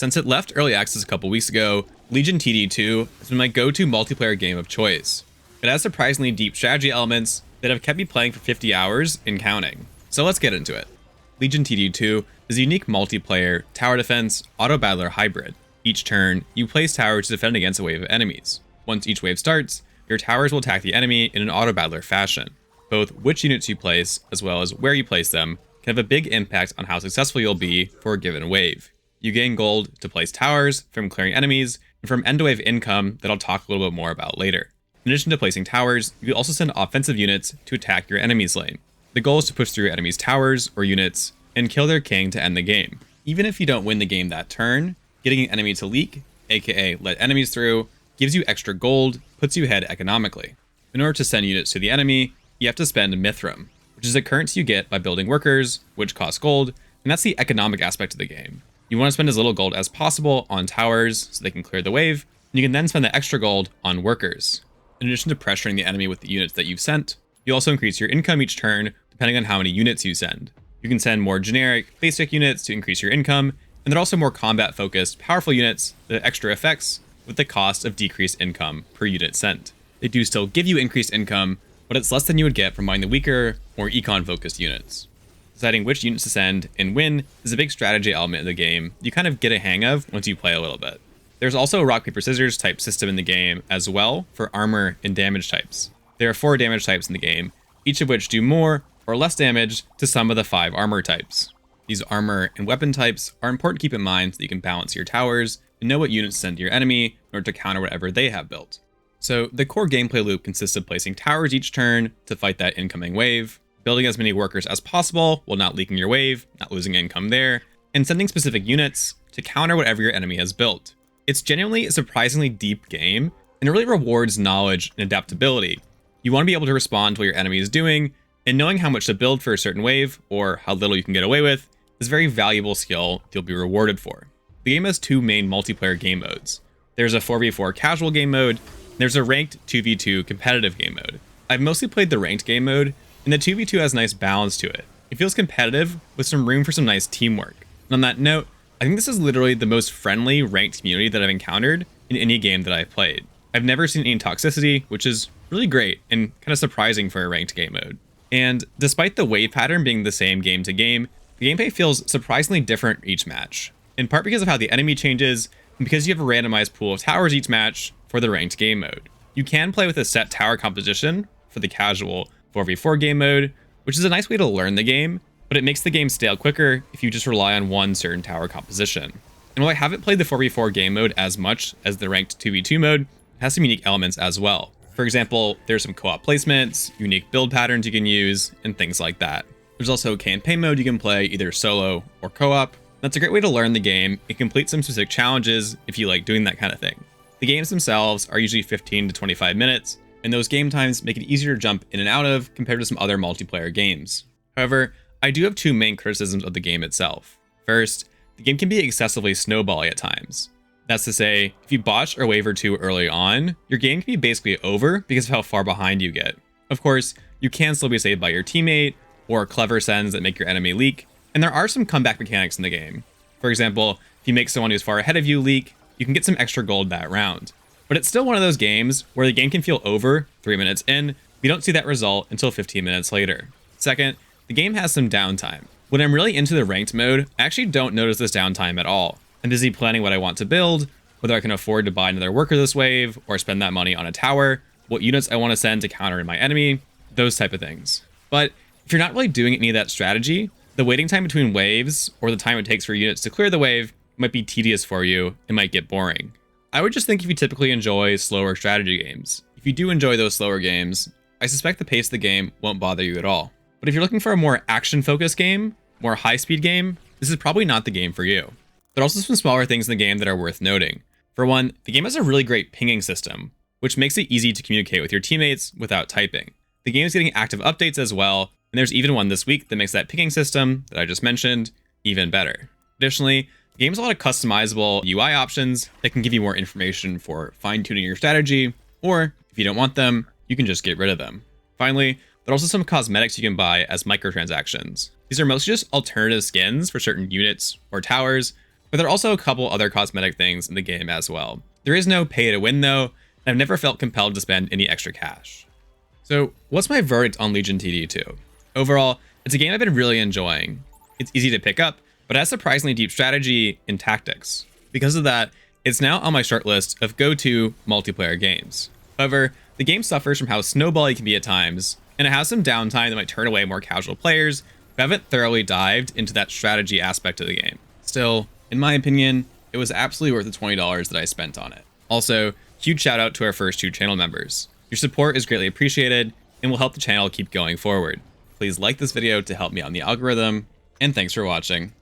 Since it left early access a couple weeks ago, Legion TD2 has been my go-to multiplayer game of choice. It has surprisingly deep strategy elements that have kept me playing for 50 hours and counting. So let's get into it. Legion TD2 is a unique multiplayer tower defense Autobattler hybrid. Each turn, you place towers to defend against a wave of enemies. Once each wave starts, your towers will attack the enemy in an Autobattler fashion. Both which units you place, as well as where you place them, can have a big impact on how successful you'll be for a given wave. You gain gold to place towers, from clearing enemies, and from end-to-wave income that I'll talk a little bit more about later. In addition to placing towers, you can also send offensive units to attack your enemy's lane. The goal is to push through enemies' towers or units and kill their king to end the game. Even if you don't win the game that turn, getting an enemy to leak, aka let enemies through, gives you extra gold, puts you ahead economically. In order to send units to the enemy, you have to spend Mithram, which is a currency you get by building workers, which cost gold, and that's the economic aspect of the game. You want to spend as little gold as possible on towers so they can clear the wave, and you can then spend the extra gold on workers. In addition to pressuring the enemy with the units that you've sent, you also increase your income each turn depending on how many units you send. You can send more generic, basic units to increase your income, and there are also more combat-focused, powerful units that have extra effects with the cost of decreased income per unit sent. They do still give you increased income, but it's less than you would get from buying the weaker, more econ-focused units. Deciding which units to send and when is a big strategy element of the game you kind of get a hang of once you play a little bit. There's also a rock, paper, scissors type system in the game as well for armor and damage types. There are 4 damage types in the game, each of which do more or less damage to some of the 5 armor types. These armor and weapon types are important to keep in mind so that you can balance your towers and know what units to send to your enemy in order to counter whatever they have built. So the core gameplay loop consists of placing towers each turn to fight that incoming wave, building as many workers as possible while not leaking your wave, not losing income there, and sending specific units to counter whatever your enemy has built. It's genuinely a surprisingly deep game, and it really rewards knowledge and adaptability. You want to be able to respond to what your enemy is doing, and knowing how much to build for a certain wave, or how little you can get away with, is a very valuable skill you'll be rewarded for. The game has 2 main multiplayer game modes. There's a 4v4 casual game mode, and there's a ranked 2v2 competitive game mode. I've mostly played the ranked game mode, and the 2v2 has a nice balance to it. It feels competitive, with some room for some nice teamwork. And on that note, I think this is literally the most friendly ranked community that I've encountered in any game that I've played. I've never seen any toxicity, which is really great and kind of surprising for a ranked game mode. And despite the wave pattern being the same game to game, the gameplay feels surprisingly different each match, in part because of how the enemy changes, and because you have a randomized pool of towers each match for the ranked game mode. You can play with a set tower composition for the casual 4v4 game mode, which is a nice way to learn the game, but it makes the game stale quicker if you just rely on one certain tower composition. And while I haven't played the 4v4 game mode as much as the ranked 2v2 mode, it has some unique elements as well. For example, there's some co-op placements, unique build patterns you can use, and things like that. There's also a campaign mode you can play either solo or co-op. That's a great way to learn the game and complete some specific challenges if you like doing that kind of thing. The games themselves are usually 15 to 25 minutes, and those game times make it easier to jump in and out of compared to some other multiplayer games. However, I do have 2 main criticisms of the game itself. First, the game can be excessively snowbally at times. That's to say, if you botch or waver too early on, your game can be basically over because of how far behind you get. Of course, you can still be saved by your teammate, or clever sends that make your enemy leak, and there are some comeback mechanics in the game. For example, if you make someone who's far ahead of you leak, you can get some extra gold that round. But it's still one of those games where the game can feel over 3 minutes in, but you don't see that result until 15 minutes later. Second, the game has some downtime. When I'm really into the ranked mode, I actually don't notice this downtime at all. I'm busy planning what I want to build, whether I can afford to buy another worker this wave, or spend that money on a tower, what units I want to send to counter my enemy, those type of things. But if you're not really doing any of that strategy, the waiting time between waves, or the time it takes for units to clear the wave, might be tedious for you and might get boring. I would just think if you typically enjoy slower strategy games. If you do enjoy those slower games, I suspect the pace of the game won't bother you at all. But if you're looking for a more action-focused game, more high-speed game, this is probably not the game for you. There are also some smaller things in the game that are worth noting. For one, the game has a really great pinging system, which makes it easy to communicate with your teammates without typing. The game is getting active updates as well, and there's even one this week that makes that pinging system that I just mentioned even better. Additionally, the game has a lot of customizable UI options that can give you more information for fine-tuning your strategy, or if you don't want them, you can just get rid of them. Finally, there are also some cosmetics you can buy as microtransactions. These are mostly just alternative skins for certain units or towers, But there are also a couple other cosmetic things in the game as well. There is no pay to win though, and I've never felt compelled to spend any extra cash. So what's my verdict on Legion TD2? Overall, it's a game I've been really enjoying. It's easy to pick up, but has surprisingly deep strategy and tactics. Because of that, it's now on my short list of go-to multiplayer games. However, the game suffers from how snowbally it can be at times, and it has some downtime that might turn away more casual players who haven't thoroughly dived into that strategy aspect of the game. Still, in my opinion, it was absolutely worth the $20 that I spent on it. Also, huge shout out to our first 2 channel members. Your support is greatly appreciated and will help the channel keep going forward. Please like this video to help me on the algorithm, and thanks for watching.